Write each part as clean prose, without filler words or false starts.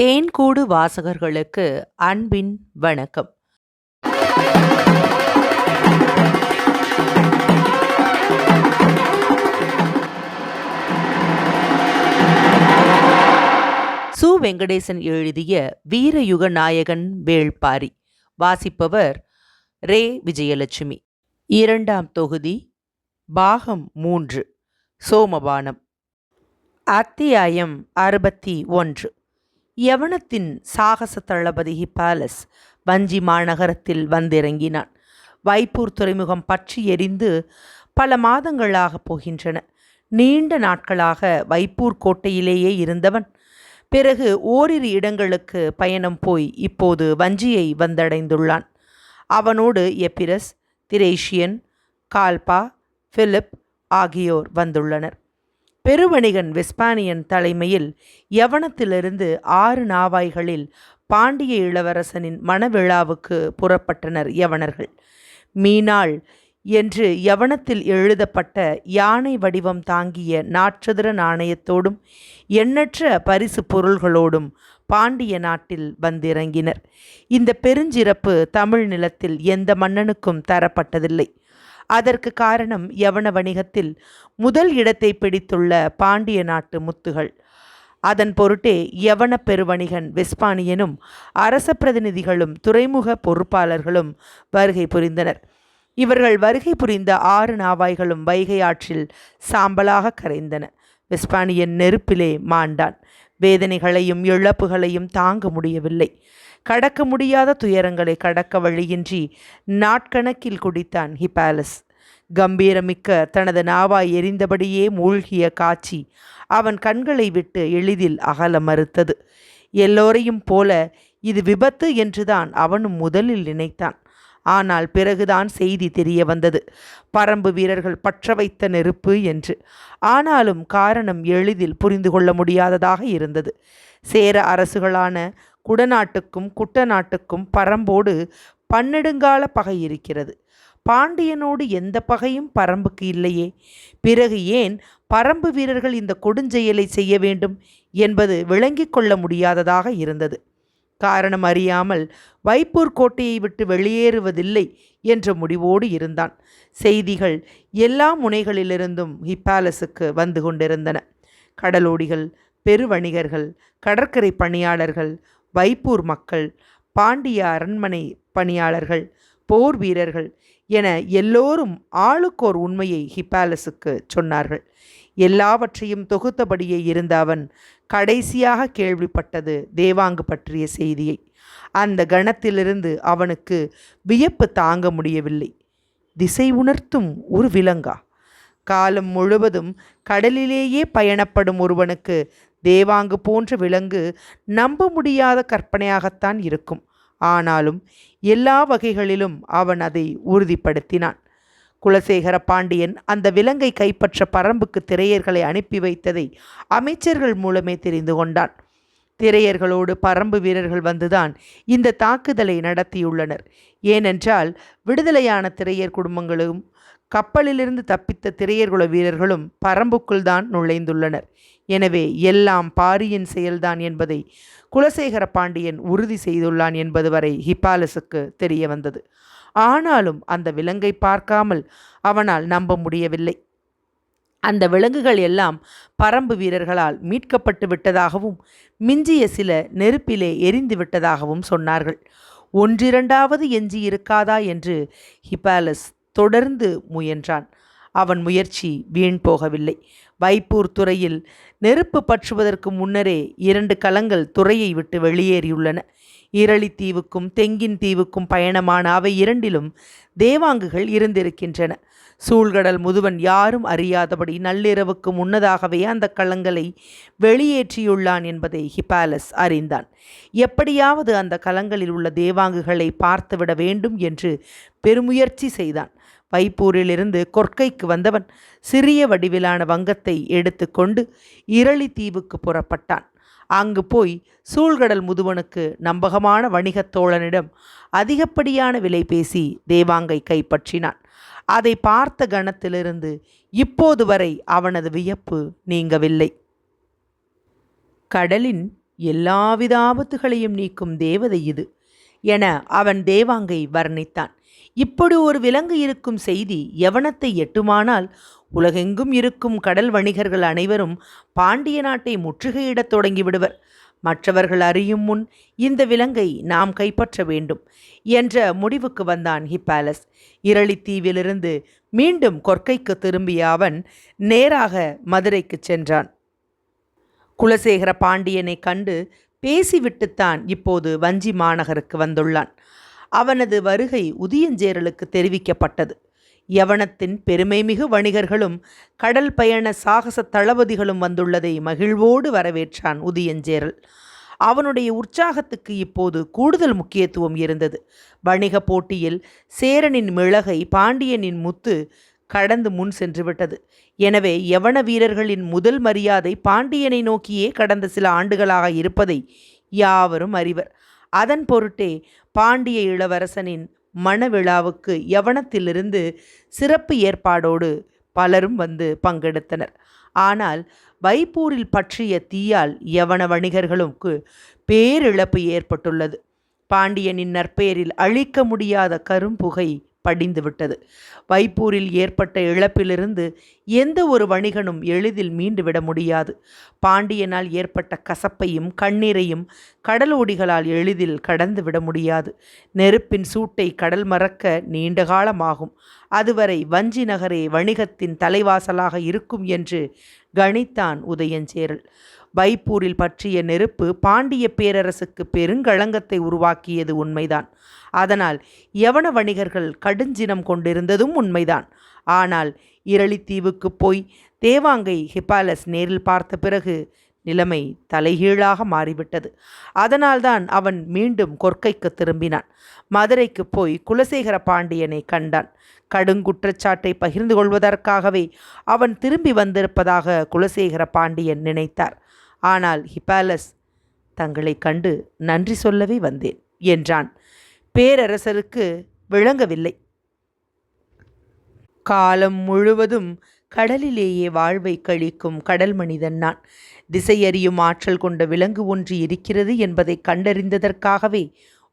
தேன்கூடு வாசகர்களுக்கு அன்பின் வணக்கம். சு. வெங்கடேசன் எழுதிய வீரயுக நாயகன் வேள்பாரி. வாசிப்பவர் ரே. விஜயலட்சுமி. 2ஆம் தொகுதி, பாகம் 3, சோமபானம். அத்தியாயம் 61. யவனத்தின் சாகச தளபதி ஹிப்பாலஸ் வஞ்சி மாநகரத்தில் வந்திறங்கினான். வைப்பூர் துறைமுகம் பற்றி எரிந்து பல மாதங்களாக போகின்றன. நீண்ட நாட்களாக வைப்பூர் கோட்டையிலேயே இருந்தவன் பிறகு ஓரிரு இடங்களுக்கு பயணம் போய் இப்போது வஞ்சியை வந்தடைந்துள்ளான். அவனோடு எப்பிரஸ், திரேஷியன், கால்பா, பிலிப் ஆகியோர் வந்துள்ளனர். பெருவணிகன் வெஸ்பானியன் தலைமையில் யவனத்திலிருந்து 6 நாவாய்களில் பாண்டிய இளவரசனின் மணவிழாவுக்கு புறப்பட்டனர் யவனர்கள். மீனாள் என்று யவனத்தில் எழுதப்பட்ட யானை வடிவம் தாங்கிய நாற்சதுர நாணயத்தோடும் எண்ணற்ற பரிசு பொருள்களோடும் பாண்டிய நாட்டில் வந்திறங்கினர். இந்த பெருஞ்சிறப்பு தமிழ் நிலத்தில் எந்த மன்னனுக்கும் தரப்பட்டதில்லை. அதற்கு காரணம் யவன வணிகத்தில் முதல் இடத்தை பிடித்துள்ள பாண்டிய நாட்டு முத்துகள். அதன் பொருட்டே யவன பெருவணிகன் வெஸ்பானியனும் அரச பிரதிநிதிகளும் துறைமுக பொறுப்பாளர்களும் வருகை புரிந்தனர். இவர்கள் வருகை புரிந்த 6 நாவாய்களும் வைகை ஆற்றில் சாம்பலாக கரைந்தன. வெஸ்பானியன் நெருப்பிலே மாண்டான். வேதனைகளையும் இழப்புகளையும் தாங்க முடியவில்லை. கடக்க முடியாத துயரங்களை கடக்க வழியின்றி நாட்கணக்கில் குடித்தான் ஹிப்பாலஸ். கம்பீரமிக்க தனது நாவாய் எரிந்தபடியே மூழ்கிய காட்சி அவன் கண்களை விட்டு எளிதில் அகல மறுத்தது. எல்லோரையும் போல இது விபத்து என்றுதான் அவனும் முதலில் நினைத்தான். ஆனால் பிறகுதான் செய்தி தெரிய வந்தது, பரம்பு வீரர்கள் பற்ற வைத்த நெருப்பு என்று. ஆனாலும் காரணம் எளிதில் புரிந்து கொள்ள முடியாததாக இருந்தது. சேர அரசுகளான குடநாட்டுக்கும் குட்டநாட்டுக்கும் பரம்போடு பன்னெடுங்கால பகை இருக்கிறது. பாண்டியனோடு எந்த பகையும் பரம்புக்கு இல்லையே. பிறகு ஏன் பரம்பு வீரர்கள் இந்த கொடுஞ்செயலை செய்ய வேண்டும் என்பது விளங்கிக் கொள்ள முடியாததாக இருந்தது. காரணம் அறியாமல் வைப்பூர் கோட்டையை விட்டு வெளியேறுவதில்லை என்ற முடிவோடு இருந்தான். செய்திகள் எல்லா முனைகளிலிருந்தும் ஹிப்பாலஸுக்கு வந்து கொண்டிருந்தன. கடலோடிகள், பெருவணிகர்கள், கடற்கரை பணியாளர்கள், வைப்பூர் மக்கள், பாண்டிய அரண்மனை பணியாளர்கள், போர் வீரர்கள் என எல்லோரும் ஆளுக்கோர் உண்மையை ஹிப்பாலஸுக்கு சொன்னார்கள். எல்லாவற்றையும் தொகுத்தபடியே இருந்த அவன் கடைசியாக கேள்விப்பட்டது தேவாங்கு பற்றிய செய்தியை. அந்த கணத்திலிருந்து அவனுக்கு வியப்பு தாங்க முடியவில்லை. திசை உணர்த்தும் ஒரு விலங்கா? காலம் முழுவதும் கடலிலேயே பயணப்படும் ஒருவனுக்கு தேவாங்கு போன்ற விலங்கு நம்ப முடியாத கற்பனையாகத்தான் இருக்கும். ஆனாலும் எல்லா வகைகளிலும் அவன் அதை உறுதிப்படுத்தினான். குலசேகர பாண்டியன் அந்த விலங்கை கைப்பற்ற பரம்புக்கு திரையர்களை அனுப்பி வைத்ததை அமைச்சர்கள் மூலமே தெரிந்து கொண்டான். திரையர்களோடு பரம்பு வீரர்கள் வந்துதான் இந்த தாக்குதலை நடத்தியுள்ளனர். ஏனென்றால் விடுதலையான திரையர் குடும்பங்களும் கப்பலிலிருந்து தப்பித்த திரையர்குல வீரர்களும் பரம்புக்குள் தான் நுழைந்துள்ளனர். எனவே எல்லாம் பாரியின் செயல்தான் என்பதை குலசேகர பாண்டியன் உறுதி செய்துள்ளான் என்பது வரை ஹிப்பாலஸுக்கு தெரிய வந்தது. ஆனாலும் அந்த விலங்கை பார்க்காமல் அவனால் நம்ப முடியவில்லை. அந்த விலங்குகள் எல்லாம் பரம்பு வீரர்களால் மீட்கப்பட்டு விட்டதாகவும் மிஞ்சிய சில நெருப்பிலே எரிந்து விட்டதாகவும் சொன்னார்கள். ஒன்றிரண்டாவது எஞ்சி இருக்காதா என்று ஹிப்பாலஸ் தொடர்ந்து முயன்றான். அவன் முயற்சி வீண் போகவில்லை. வைப்பூர் துறையில் நெருப்பு பற்றுவதற்கு முன்னரே 2 கலங்கள் துறையை விட்டு வெளியேறியுள்ளன. இரளித்தீவுக்கும் தெங்கின் தீவுக்கும் பயணமான அவை 2லும் தேவாங்குகள் இருந்திருக்கின்றன. சூழ்கடல் முதுவன் யாரும் அறியாதபடி நள்ளிரவுக்கு முன்னதாகவே அந்த கலங்களை வெளியேற்றியுள்ளான் என்பதை ஹிப்பாலஸ் அறிந்தான். எப்படியாவது அந்த கலங்களில் உள்ள தேவாங்குகளை பார்த்துவிட வேண்டும் என்று பெருமுயற்சி செய்தான். வைப்பூரிலிருந்து கொற்கைக்கு வந்தவன் சிறிய வடிவிலான வங்கத்தை எடுத்து கொண்டு இரளித்தீவுக்கு புறப்பட்டான். அங்கு போய் சூழ்கடல் முதுவனுக்கு நம்பகமான வணிகத் தோழனிடம் அதிகப்படியான விலை பேசி தேவாங்கை கைப்பற்றினான். அதை பார்த்த கணத்திலிருந்து இப்போது வரை அவனது வியப்பு நீங்கவில்லை. கடலின் எல்லாவித ஆபத்துகளையும் நீக்கும் தேவதை இது என அவன் தேவாங்கை வர்ணித்தான். இப்படி ஒரு விலங்கு இருக்கும் செய்தி யவனத்தை எட்டுமானால் உலகெங்கும் இருக்கும் கடல் வணிகர்கள் அனைவரும் பாண்டிய நாட்டை முற்றுகையிடத் தொடங்கிவிடுவர். மற்றவர்கள் அறியும் முன் இந்த விலங்கை நாம் கைப்பற்ற வேண்டும் என்ற முடிவுக்கு வந்தான் ஹிப்பாலஸ். இரளித்தீவிலிருந்து மீண்டும் கொற்கைக்கு திரும்பிய அவன் நேராக மதுரைக்கு சென்றான். குலசேகர பாண்டியனை கண்டு பேசிவிட்டுத்தான் இப்போது வஞ்சி மாநகருக்கு வந்துள்ளான். அவனது வருகை உதியஞ்சேரலுக்கு தெரிவிக்கப்பட்டது. யவனத்தின் பெருமைமிகு வணிகர்களும் கடல் பயண சாகச தளபதிகளும் வந்துள்ளதை மகிழ்வோடு வரவேற்றான் உதியஞ்சேரல். அவனுடைய உற்சாகத்துக்கு இப்போது கூடுதல் முக்கியத்துவம் இருந்தது. வணிக போட்டியில் சேரனின் மிளகை பாண்டியனின் முத்து கடந்து முன் சென்றுவிட்டது. எனவே யவன வீரர்களின் முதல் மரியாதை பாண்டியனை நோக்கியே கடந்த சில ஆண்டுகளாக இருப்பதை யாவரும் அறிவர். அதன் பொருட்டே பாண்டிய இளவரசனின் மணவிழாவுக்கு யவனத்திலிருந்து சிறப்பு ஏற்பாடோடு பலரும் வந்து பங்கெடுத்தனர். ஆனால் வைப்பூரில் பற்றிய தீயால் யவன வணிகர்களுக்கு பேரிழப்பு ஏற்பட்டுள்ளது. பாண்டியனின் நற்பெயரில் அழிக்க முடியாத கரும்புகை படிந்துவிட்டது. வைப்பூரில் ஏற்பட்ட இழப்பிலிருந்து எந்த ஒரு வணிகனும் எளிதில் மீண்டுவிட முடியாது. பாண்டியனால் ஏற்பட்ட கசப்பையும் கண்ணீரையும் கடலோடிகளால் எளிதில் கடந்துவிட முடியாது. நெருப்பின் சூட்டை கடல் மறக்க நீண்ட காலமாகும். அதுவரை வஞ்சி நகரே வணிகத்தின் தலைவாசலாக இருக்கும் என்று கணித்தான் உதயஞ்சேரல். வைப்பூரில் பற்றிய நெருப்பு பாண்டிய பேரரசுக்கு பெருங்களங்கத்தை உருவாக்கியது உண்மைதான். அதனால் யவன வணிகர்கள் கடுஞ்சினம் கொண்டிருந்ததும் உண்மைதான். ஆனால் இரளித்தீவுக்கு போய் தேவாங்கை ஹிப்பாலஸ் நேரில் பார்த்த பிறகு நிலைமை தலைகீழாக மாறிவிட்டது. அதனால்தான் அவன் மீண்டும் கொற்கைக்கு திரும்பினான். மதுரைக்கு போய் குலசேகர பாண்டியனை கண்டான். கடுங்குற்றச்சாட்டை பகிர்ந்து கொள்வதற்காகவே அவன் திரும்பி வந்திருப்பதாக குலசேகர பாண்டியன் நினைத்தார். ஆனால் ஹிப்பாலஸ், தங்களை கண்டு நன்றி சொல்லவே வந்தேன் என்றான். பேரரசருக்கு விளங்கவில்லை. காலம் முழுவதும் கடலிலேயே வாழ்வை கழிக்கும் கடல் மனிதன் நான். திசையறியும் ஆற்றல் கொண்ட விலங்கு ஒன்று இருக்கிறது என்பதை கண்டறிந்ததற்காகவே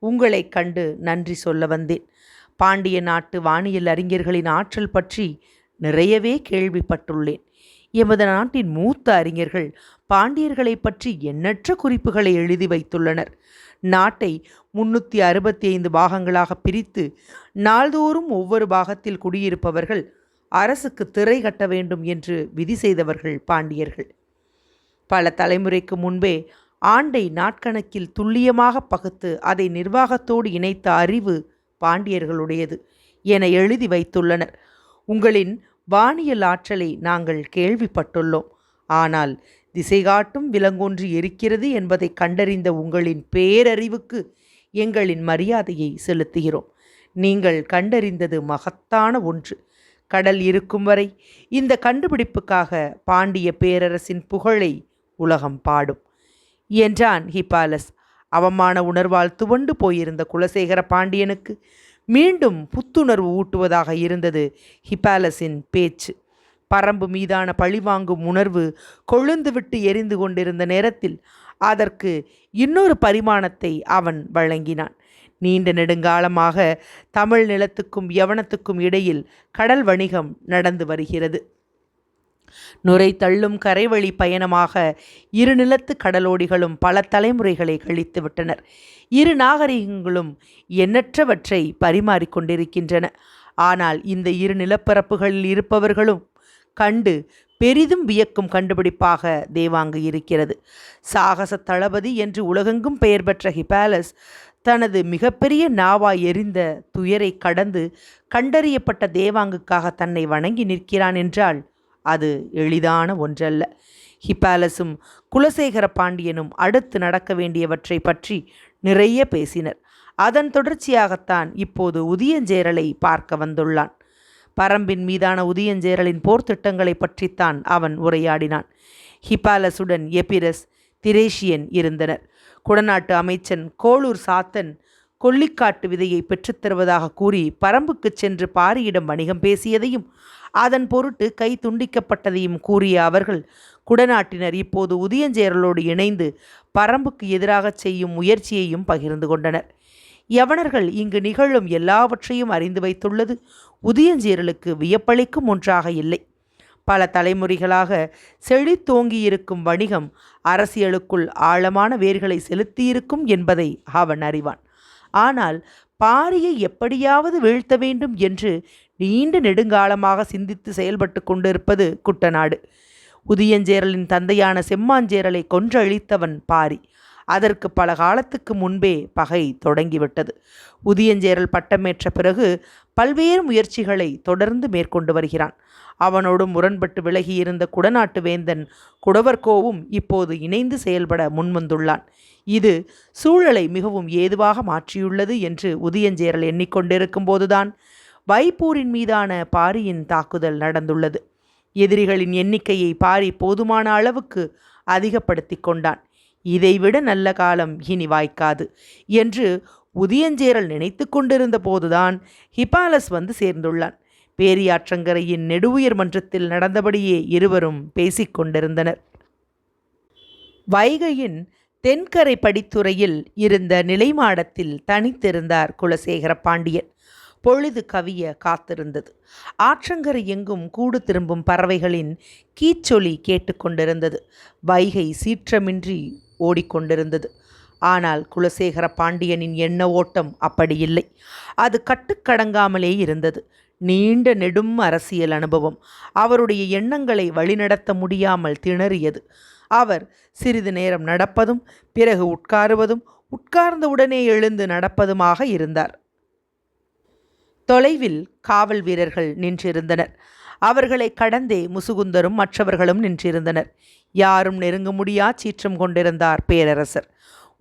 உங்களை கண்டு நன்றி சொல்ல வந்தேன். பாண்டிய நாட்டு வானியல் அறிஞர்களின் ஆற்றல் பற்றி நிறையவே கேள்விப்பட்டுள்ளேன். எமது நாட்டின் மூத்த அறிஞர்கள் பாண்டியர்களை பற்றி எண்ணற்ற குறிப்புகளை எழுதி வைத்துள்ளனர். நாட்டை 365 பாகங்களாக பிரித்து நாள்தோறும் ஒவ்வொரு பாகத்தில் குடியிருப்பவர்கள் அரசுக்கு திரை கட்ட வேண்டும் என்று விதி செய்தவர்கள் பாண்டியர்கள். பல தலைமுறைக்கு முன்பே ஆண்டை நாட்கணக்கில் துல்லியமாக பகுத்து அதை நிர்வாகத்தோடு இணைத்த அறிவு பாண்டியர்களுடையது என எழுதி வைத்துள்ளனர். உங்களின் வானியல் ஆற்றலை நாங்கள் கேள்விப்பட்டுள்ளோம். ஆனால் திசை காட்டும் விலங்கொன்று இருக்கிறது என்பதை கண்டறிந்த உங்களின் பேரறிவுக்கு எங்களின் மரியாதையை செலுத்துகிறோம். நீங்கள் கண்டறிந்தது மகத்தான ஒன்று. கடல் இருக்கும் வரை இந்த கண்டுபிடிப்புக்காக பாண்டிய பேரரசின் புகழை உலகம் பாடும் என்றான் ஹிப்பாலஸ். அவமான உணர்வால் துவண்டு போயிருந்த குலசேகர பாண்டியனுக்கு மீண்டும் புத்துணர்வு ஊட்டுவதாக இருந்தது ஹிப்பாலஸின் பேச்சு. பரம்பு மீதான பழிவாங்கும் உணர்வு கொழுந்துவிட்டு எரிந்து கொண்டிருந்த நேரத்தில் அதற்கு இன்னொரு பரிமாணத்தை அவன் வழங்கினான். நீண்ட நெடுங்காலமாக தமிழ் நிலத்துக்கும் யவனத்துக்கும் இடையில் கடல் வணிகம் நடந்து வருகிறது. நுரை தள்ளும் கரைவழி பயணமாக இரு நிலத்து கடலோடிகளும் பல தலைமுறைகளை கழித்து விட்டனர். இரு நாகரிகங்களும் எண்ணற்றவற்றை பரிமாறிக்கொண்டிருக்கின்றன. ஆனால் இந்த இரு நிலப்பரப்புகளில் இருப்பவர்களும் கண்டு பெரிதும் வியக்கும் கண்டுபிடிப்பாக தேவாங்கு இருக்கிறது. சாகச தளபதி என்று உலகெங்கும் பெயர் பெற்ற ஹிப்பாலஸ் தனது மிகப்பெரிய நாவாய் எரிந்த துயரை கடந்து கண்டறியப்பட்ட தேவாங்குக்காக தன்னை வணங்கி நிற்கிறான் என்றால் அது எளிதான ஒன்றல்ல. ஹிப்பாலஸும் குலசேகர பாண்டியனும் அடுத்து நடக்க வேண்டியவற்றை பற்றி நிறைய பேசினர். அதன் தொடர்ச்சியாகத்தான் இப்போது உதியஞ்சேரலை பார்க்க வந்துள்ளான். பரம்பின் மீதான உதியஞ்சேரலின் போர்த்திட்டங்களை பற்றித்தான் அவன் உரையாடினான். ஹிப்பாலஸுடன் எபிரஸ், திரேஷியன் இருந்தனர். குடநாட்டு அமைச்சன் கோளூர் சாத்தன் கொல்லிக்காட்டு விதையை பெற்றுத்தருவதாக கூறி பரம்புக்கு சென்று பாரியிடம் வணிகம் பேசியதையும் அதன் பொருட்டு கை துண்டிக்கப்பட்டதையும் கூறிய அவர்கள் குடநாட்டினர் இப்போது உதியஞ்சேரலோடு இணைந்து பரம்புக்கு எதிராக செய்யும் முயற்சியையும் பகிர்ந்து கொண்டனர். யவனர்கள் இங்கு நிகழும் எல்லாவற்றையும் அறிந்து வைத்துள்ளது உதியஞ்சேரலுக்கு வியப்பளிக்கும் ஒன்றாக இல்லை. பல தலைமுறைகளாக செழித்தோங்கியிருக்கும் வணிகம் அரசியலுக்குள் ஆழமான வேர்களை செலுத்தியிருக்கும் என்பதை அவன் அறிவான். ஆனால் பாரியை எப்படியாவது வீழ்த்த வேண்டும் என்று நீண்ட நெடுங்காலமாக சிந்தித்து செயல்பட்டு கொண்டிருப்பது குட்டநாடு. உதியஞ்சேரலின் தந்தையான செம்மாஞ்சேரலை கொன்றழித்தவன் பாரி. அதற்கு பல காலத்துக்கு முன்பே பகை தொடங்கிவிட்டது. உதியஞ்சேரல் பட்டமேற்ற பிறகு பல்வேறு முயற்சிகளை தொடர்ந்து மேற்கொண்டு வருகிறான். அவனோடு முரண்பட்டு விலகியிருந்த குடநாட்டு வேந்தன் குடவர்கோவும் இப்போது இணைந்து செயல்பட முன்வந்துள்ளான். இது சூழலை மிகவும் ஏதுவாக மாற்றியுள்ளது என்று உதியஞ்சேரல் எண்ணிக்கொண்டிருக்கும் போதுதான் வைப்பூரின் மீதான பாரியின் தாக்குதல் நடந்துள்ளது. எதிரிகளின் எண்ணிக்கையை பாரி போதுமான அளவுக்கு அதிகப்படுத்தி கொண்டான். இதைவிட நல்ல காலம் இனி வாய்க்காது என்று உதியஞ்சேரல் நினைத்து கொண்டிருந்த போதுதான் ஹிப்பாலஸ் வந்து சேர்ந்துள்ளான். பேரியாற்றங்கரையின் நெடுவுயர் மன்றத்தில் நடந்தபடியே இருவரும் பேசிக்கொண்டிருந்தனர். வைகையின் தென்கரை படித்துறையில் இருந்த நிலைமாடத்தில் தனித்திருந்தார் குலசேகர பாண்டியன். பொழுது கவிய காத்திருந்தது. ஆற்றங்கரை எங்கும் கூடு திரும்பும் பறவைகளின் கீச்சொலி கேட்டுக்கொண்டிருந்தது. வைகை சீற்றமின்றி ஓடிக்கொண்டிருந்தது. ஆனால் குலசேகர பாண்டியனின் எண்ண ஓட்டம் அப்படி இல்லை. அது கட்டுக்கடங்காமலே இருந்தது. நீண்ட நெடும் அரசியல் அனுபவம் அவருடைய எண்ணங்களை வழிநடத்த முடியாமல் திணறியது. அவர் சிறிது நேரம் நடப்பதும் பிறகு உட்காருவதும் உட்கார்ந்தவுடனே எழுந்து நடப்பதுமாக இருந்தார். தொலைவில் காவல் வீரர்கள் நின்றிருந்தனர். அவர்களை கடந்தே முசுகுந்தரும் மற்றவர்களும் நின்றிருந்தனர். யாரும் நெருங்க முடியா சீற்றம் கொண்டிருந்தார் பேரரசர்.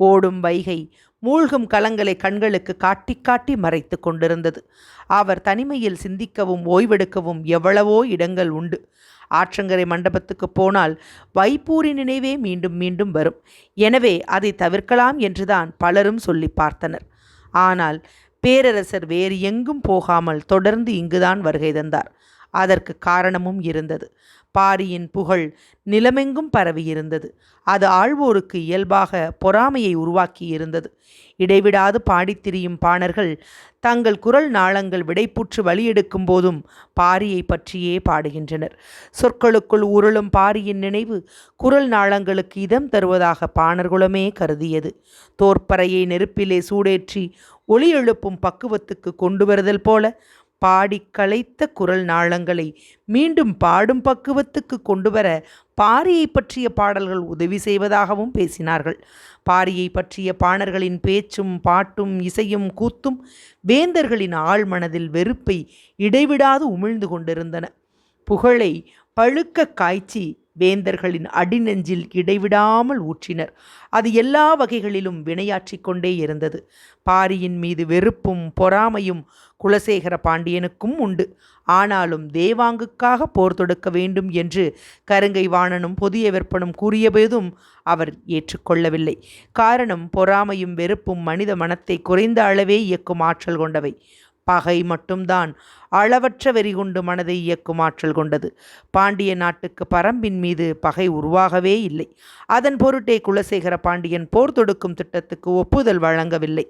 ஓடும் வைகை மூழ்கும் கலங்களை கண்களுக்கு காட்டி காட்டி மறைத்து கொண்டிருந்தது. அவர் தனிமையில் சிந்திக்கவும் ஓய்வெடுக்கவும் எவ்வளவோ இடங்கள் உண்டு. ஆற்றங்கரை மண்டபத்துக்கு போனால் வைப்பூரின் நினைவே மீண்டும் மீண்டும் வரும். எனவே அதை தவிர்க்கலாம் என்றுதான் பலரும் சொல்லி பார்த்தனர். ஆனால் பேரரசர் வேறு எங்கும் போகாமல் தொடர்ந்து இங்குதான் வருகை தந்தார். அதற்கு காரணமும் இருந்தது. பாரியின் புகழ் நிலமெங்கும் பரவியிருந்தது. அது ஆள்வோருக்கு இயல்பாக பொறாமையை உருவாக்கியிருந்தது. இடைவிடாது பாடித்திரியும் பாணர்கள் தங்கள் குரல் நாளங்கள் விடைப்புற்று வழியெடுக்கும் போதும் பாரியை பற்றியே பாடுகின்றனர். சொற்களுக்குள் உருளும் பாரியின் நினைவு குரல் நாளங்களுக்கு இதம் தருவதாக பாணர்குலமே கருதியது. தோற்பறையை நெருப்பிலே சூடேற்றி ஒளி எழுப்பும் பக்குவத்துக்கு கொண்டு வருதல் போல பாடி களைத்த குரல் நாளங்களை மீண்டும் பாடும் பக்குவத்துக்கு கொண்டு வர பாரியை பற்றிய பாடல்கள் உதவி செய்வதாகவும் பேசினார்கள். பாரியை பற்றிய பாணர்களின் பேச்சும் பாட்டும் இசையும் கூத்தும் வேந்தர்களின் ஆழ்மனதில் வெறுப்பை இடைவிடாது உமிழ்ந்து கொண்டிருந்தன. புகழை பழுக்க காய்ச்சி வேந்தர்களின் அடிநெஞ்சில் இடைவிடாமல் ஊற்றினர். அது எல்லா வகைகளிலும் வினையாற்றி கொண்டே இருந்தது. பாரியின் மீது வெறுப்பும் பொறாமையும் குலசேகர பாண்டியனுக்கும் உண்டு. ஆனாலும் தேவாங்குக்காக போர் தொடுக்க வேண்டும் என்று கருங்கை வாணனும் புதிய வெப்பனும் கூறியபோதும் அவர் ஏற்றுக்கொள்ளவில்லை. காரணம், பொறாமையும் வெறுப்பும் மனித மனத்தை குறைந்த அளவே இயக்கும் ஆற்றல் கொண்டவை. பகை மட்டும்தான் அளவற்ற வெறி கொண்டு மனதை இயக்கும் ஆற்றல் கொண்டது. பாண்டிய நாட்டுக்கு பரம்பின் மீது பகை உருவாகவே இல்லை. அதன் பொருட்டே குலசேகர பாண்டியன் போர் தொடுக்கும் திட்டத்துக்கு ஒப்புதல் வழங்கவில்லை.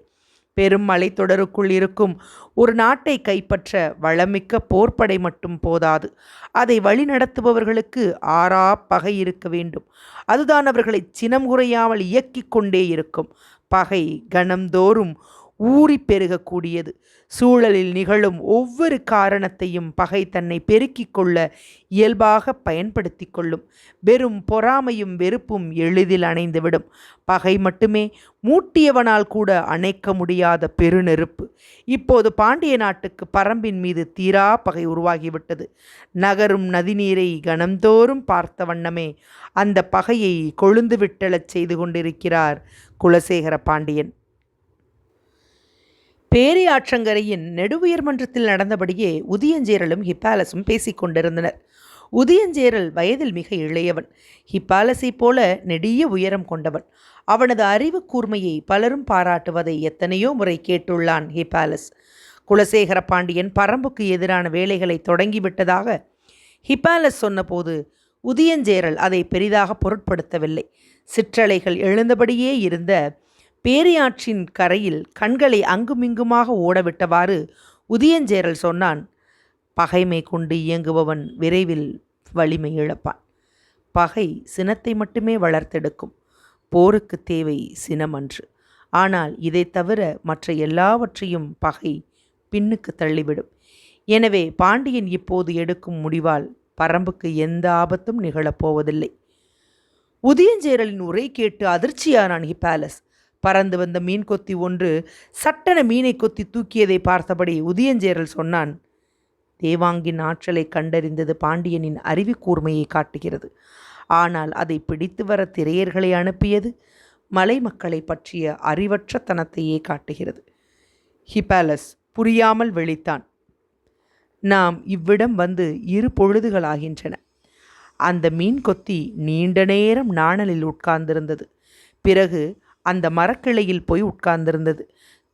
பெரும் மலைத்தொடருக்குள் இருக்கும் ஒரு நாட்டை கைப்பற்ற வளமிக்க போர்ப்படை மட்டும் போதாது. அதை வழிநடத்துபவர்களுக்கு ஆறா பகை இருக்க வேண்டும். அதுதான் அவர்களை சினம் குறையாமல் இயக்கிக் கொண்டே இருக்கும். பகை கணம்தோறும் ஊறி பெருகக்கூடியது. சூழலில் நிகழும் ஒவ்வொரு காரணத்தையும் பகை தன்னை பெருக்கிக் கொள்ள இயல்பாக பயன்படுத்தி கொள்ளும். வெறும் பொறாமையும் வெறுப்பும் எளிதில் அணைந்துவிடும். பகை மட்டுமே மூட்டியவனால் கூட அணைக்க முடியாத பெருநெருப்பு. இப்போது பாண்டிய நாட்டுக்கு பரம்பின் மீது தீரா பகை உருவாகிவிட்டது. நகரும் நதிநீரை கணம்தோறும் பார்த்த வண்ணமே அந்த பகையை கொழுந்து விட்டெழச் செய்து கொண்டிருக்கிறார் குலசேகர பாண்டியன். பேரியாற்றங்கரையின் நெடுவுயர் மன்றத்தில் நடந்தபடியே உதியஞ்சேரலும் ஹிப்பாலஸும் பேசிக்கொண்டிருந்தனர். உதியஞ்சேரல் வயதில் மிக இளையவன். ஹிப்பாலஸை போல நெடிய உயரம் கொண்டவன். அவனது அறிவு கூர்மையை பலரும் பாராட்டுவதை எத்தனையோ முறை கேட்டுள்ளான் ஹிப்பாலஸ். குலசேகர பாண்டியன் பரம்புக்கு எதிரான வேலைகளை தொடங்கிவிட்டதாக ஹிப்பாலஸ் சொன்னபோது உதியஞ்சேரல் அதை பெரிதாக பொருட்படுத்தவில்லை. சிற்றலைகள் எழுந்தபடியே இருந்த பேரியாற்றின் கரையில் கண்களை அங்குமிங்குமாக ஓடவிட்டவாறு உதியஞ்சேரல் சொன்னான், பகைமை கொண்டு இயங்குபவன் விரைவில் வலிமை இழப்பான். பகை சினத்தை மட்டுமே வளர்த்தெடுக்கும். போருக்கு தேவை சினமன்று. ஆனால் இதை தவிர மற்ற எல்லாவற்றையும் பகை பின்னுக்கு தள்ளிவிடும். எனவே பாண்டியன் இப்போது எடுக்கும் முடிவால் பரம்புக்கு எந்த ஆபத்தும் நிகழப்போவதில்லை. உதியஞ்சேரலின் உரை கேட்டு அதிர்ச்சியானான் ஹிப்பாலஸ். பறந்து வந்த மீன் கொத்தி ஒன்று சட்டென மீனை கொத்தி தூக்கியதை பார்த்தபடி உதியஞ்சேரல் சொன்னான், தேவாங்கின் ஆற்றலை கண்டறிந்தது பாண்டியனின் அறிவு கூர்மையை காட்டுகிறது. ஆனால் அதை பிடித்து வர திரையர்களை அனுப்பியது மலை மக்களை பற்றிய அறிவற்ற தனத்தையே காட்டுகிறது. ஹிப்பாலஸ் புரியாமல் விழித்தான். நாம் இவ்விடம் வந்து 2 பொழுதுகளாகின்றன. அந்த மீன் கொத்தி நீண்ட நேரம் நாணலில் உட்கார்ந்திருந்தது. பிறகு அந்த மரக்கிளையில் போய் உட்கார்ந்திருந்தது.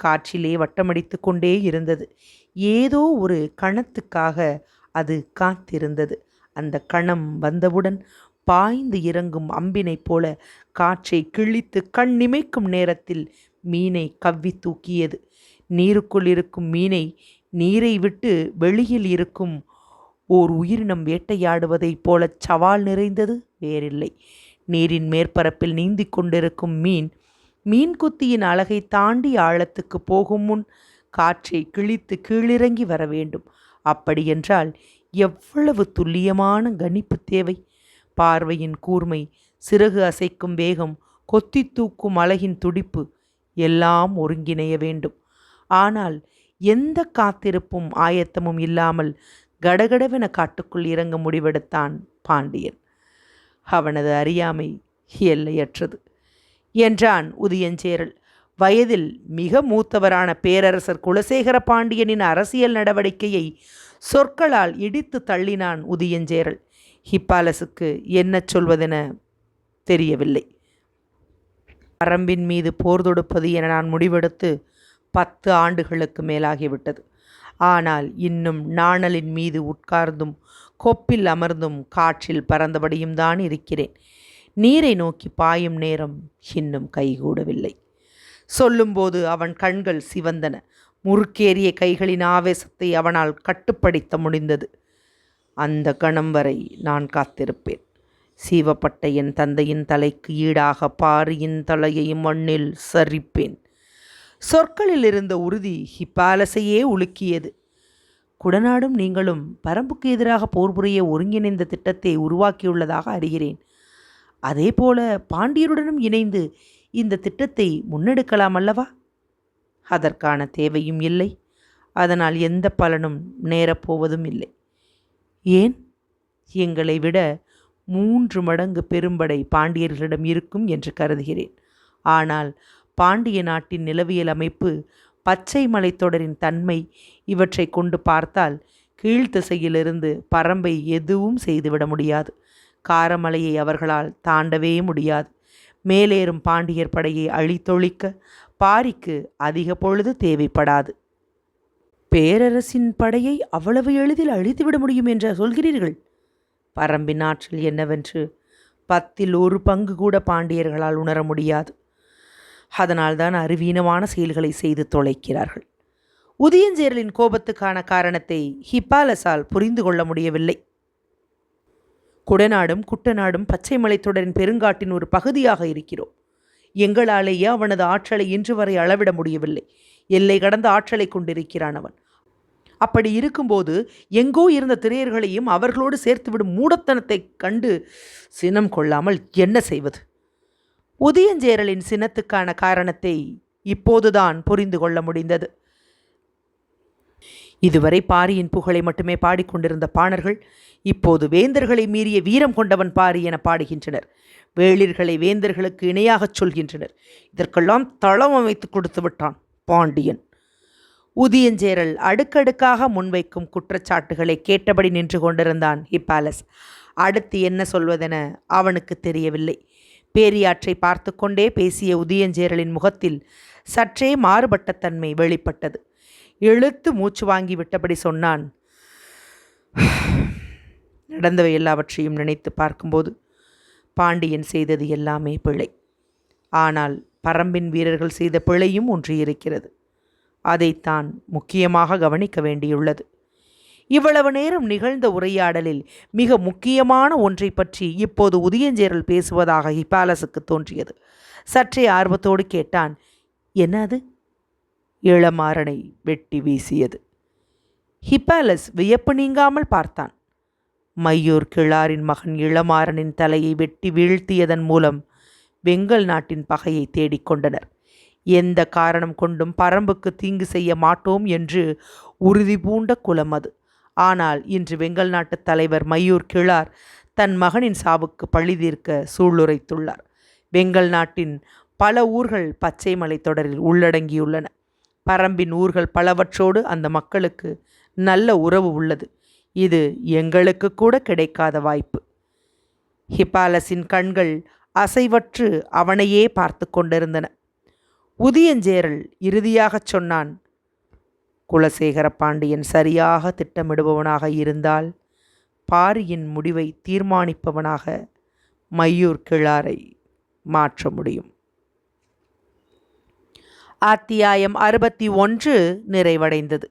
காற்றிலே வட்டமடித்து கொண்டே இருந்தது. ஏதோ ஒரு கணத்துக்காக அது காத்திருந்தது. அந்த கணம் வந்தவுடன் பாய்ந்து இறங்கும் அம்பினைப் போல காற்றை கிழித்து கண் நிமைக்கும் நேரத்தில் மீனை கவ்வி தூக்கியது. நீருக்குள் இருக்கும் மீனை நீரை விட்டு வெளியில் இருக்கும் ஓர் உயிரினம் வேட்டையாடுவதைப் போல சவால் நிறைந்தது வேறில்லை. நீரின் மேற்பரப்பில் நீந்தி கொண்டிருக்கும் மீன் குத்தியின் அழகை தாண்டி ஆழத்துக்கு போகும் முன் காற்றை கிழித்து கீழிறங்கி வர வேண்டும். அப்படியென்றால் எவ்வளவு துல்லியமான கணிப்பு தேவை! பார்வையின் கூர்மை, சிறகு அசைக்கும் வேகம், கொத்தி தூக்கும் அழகின் துடிப்பு எல்லாம் ஒருங்கிணைய வேண்டும். ஆனால் எந்த காத்திருப்பும் ஆயத்தமும் இல்லாமல் கடகடவென காட்டுக்குள் இறங்க முடிவெடுத்தான் பாண்டியன். அவனது அறியாமை எல்லையற்றது என்றான் உதியஞ்சேரல். வயதில் மிக மூத்தவரான பேரரசர் குலசேகர பாண்டியனின் அரசியல் நடவடிக்கையை சொற்களால் இடித்து தள்ளினான் உதியஞ்சேரல். ஹிப்பாலஸுக்கு என்ன சொல்வதென தெரியவில்லை. பரம்பின் மீது போர் தொடுப்பது என நான் முடிவெடுத்து 10 ஆண்டுகளுக்கு மேலாகிவிட்டது. ஆனால் இன்னும் நாணலின் மீது உட்கார்ந்தும் கொப்பில் அமர்ந்தும் காற்றில் பறந்தபடியும் தான் இருக்கிறேன். நீரை நோக்கி பாயும் நேரம் இன்னும் கைகூடவில்லை. சொல்லும்போது அவன் கண்கள் சிவந்தன. முறுக்கேறிய கைகளின் ஆவேசத்தை அவனால் கட்டுப்படுத்த முடிந்தது. அந்த கணம் வரை நான் காத்திருப்பேன். சீவப்பட்ட என் தந்தையின் தலைக்கு ஈடாக பாரியின் தலையையும் மண்ணில் சரிப்பேன். சொற்களில் இருந்த உறுதி ஹிப்பாலஸையே உலுக்கியது. குடநாடும் நீங்களும் பரம்புக்கு எதிராக போர் புரிய ஒருங்கிணைந்த திட்டத்தை உருவாக்கியுள்ளதாக அறிகிறேன். அதே போல பாண்டியருடனும் இணைந்து இந்த திட்டத்தை முன்னெடுக்கலாம் அல்லவா? அதற்கான தேவையும் இல்லை. அதனால் எந்த பலனும் நேரப்போவதும் இல்லை. ஏன்? எங்களை விட 3 மடங்கு பெரும்படை பாண்டியர்களிடம் இருக்கும் என்று கருதுகிறேன். ஆனால் பாண்டிய நாட்டின் நிலவியல் அமைப்பு, பச்சை மலைத்தொடரின் தன்மை இவற்றை கொண்டு பார்த்தால் கீழ்த்திசையிலிருந்து பரம்பை எதுவும் செய்துவிட முடியாது. காரமலையை அவர்களால் தாண்டவே முடியாது. மேலேறும் பாண்டியர் படையை அழித்தொழிக்க பாரிக்கு அதிக பொழுது தேவைப்படாது. பேரரசின் படையை அவ்வளவு எளிதில் அழித்துவிட முடியும் என்று சொல்கிறீர்கள்? பரம்பின் ஆற்றல் என்னவென்று 10ல் 1 பங்கு கூட பாண்டியர்களால் உணர முடியாது. அதனால்தான் அறிவீனமான செயல்களை செய்து தொலைக்கிறார்கள். உதியஞ்சேரலின் கோபத்துக்கான காரணத்தை ஹிப்பாலஸால் புரிந்து கொள்ள முடியவில்லை. குடநாடும் குட்டநாடும் பச்சை மலைத்தொடரின் பெருங்காட்டின் ஒரு பகுதியாக இருக்கிறோம். எங்களாலேயே அவனது ஆற்றலை இன்று வரை அளவிட முடியவில்லை. எல்லை கடந்த ஆற்றலை கொண்டிருக்கிறான் அவன். அப்படி இருக்கும்போது எங்கோ இருந்த திரையர்களையும் அவர்களோடு சேர்த்துவிடும் மூடத்தனத்தை கண்டு சினம் கொள்ளாமல் என்ன செய்வது? உதியஞ்சேரலின் சினத்துக்கான காரணத்தை இப்போதுதான் புரிந்து கொள்ள முடிந்தது. இதுவரை பாரியின் புகழை மட்டுமே பாடிக்கொண்டிருந்த பாணர்கள் இப்போது வேந்தர்களை மீறிய வீரம் கொண்டவன் பாரி என பாடுகின்றனர். வேளிர்களை வேந்தர்களுக்கு இணையாகச் சொல்கின்றனர். இதற்கெல்லாம் தளம் அமைத்து கொடுத்து விட்டான் பாண்டியன். உதியஞ்சேரல் அடுக்கடுக்காக முன்வைக்கும் குற்றச்சாட்டுகளை கேட்டபடி நின்று கொண்டிருந்தான் ஹிப்பாலஸ். அடுத்து என்ன சொல்வதென அவனுக்கு தெரியவில்லை. பேரியாற்றை பார்த்து கொண்டே பேசிய உதியஞ்சேரலின் முகத்தில் சற்றே மாறுபட்ட தன்மை வெளிப்பட்டது. இழுத்து மூச்சு வாங்கி விட்டபடி சொன்னான், நடந்தவை எல்லாவற்றையும் நினைத்து பார்க்கும்போது பாண்டியன் செய்தது எல்லாமே பிழை. ஆனால் பரம்பின் வீரர்கள் செய்த பிழையும் ஒன்று இருக்கிறது. அதைத்தான் முக்கியமாக கவனிக்க வேண்டியுள்ளது. இவ்வளவு நேரம் நிகழ்ந்த உரையாடலில் மிக முக்கியமான ஒன்றை பற்றி இப்போது உதயஞ்சேரல் பேசுவதாக ஹிப்பாலஸுக்கு தோன்றியது. சற்றே ஆர்வத்தோடு கேட்டான், என்ன அது? இளமாறனை வெட்டி வீசியது. ஹிப்பாலஸ் வியப்பு நீங்காமல் பார்த்தான். மையூர் கிழாரின் மகன் இளமாறனின் தலையை வெட்டி வீழ்த்தியதன் மூலம் வெங்கல் நாட்டின் பகையை தேடிக்கொண்டனர். எந்த காரணம் கொண்டும் பரம்புக்கு தீங்கு செய்ய மாட்டோம் என்று உறுதி பூண்ட குலம் அது. ஆனால் இன்று வெங்கல் நாட்டு தலைவர் மையூர் கிழார் தன் மகனின் சாவுக்கு பழி தீர்க்க சூளுரைத்துள்ளார். வெங்கல் நாட்டின் பல ஊர்கள் பச்சை மலை தொடரில் உள்ளடங்கியுள்ளன. பரம்பின் ஊர்கள் பலவற்றோடு அந்த மக்களுக்கு நல்ல உறவு உள்ளது. இது எங்களுக்கு கூட கிடைக்காத வாய்ப்பு. ஹிப்பாலஸின் கண்கள் அசைவற்று அவனையே பார்த்து கொண்டிருந்தன. உதயஞ்சேரல் இறுதியாகச் சொன்னான், குலசேகர பாண்டியன் சரியாக திட்டமிடுபவனாக இருந்தால் பாரியின் முடிவை தீர்மானிப்பவனாக மையூர் கிழாரை மாற்ற முடியும். அத்தியாயம் 61 நிறைவடைந்தது.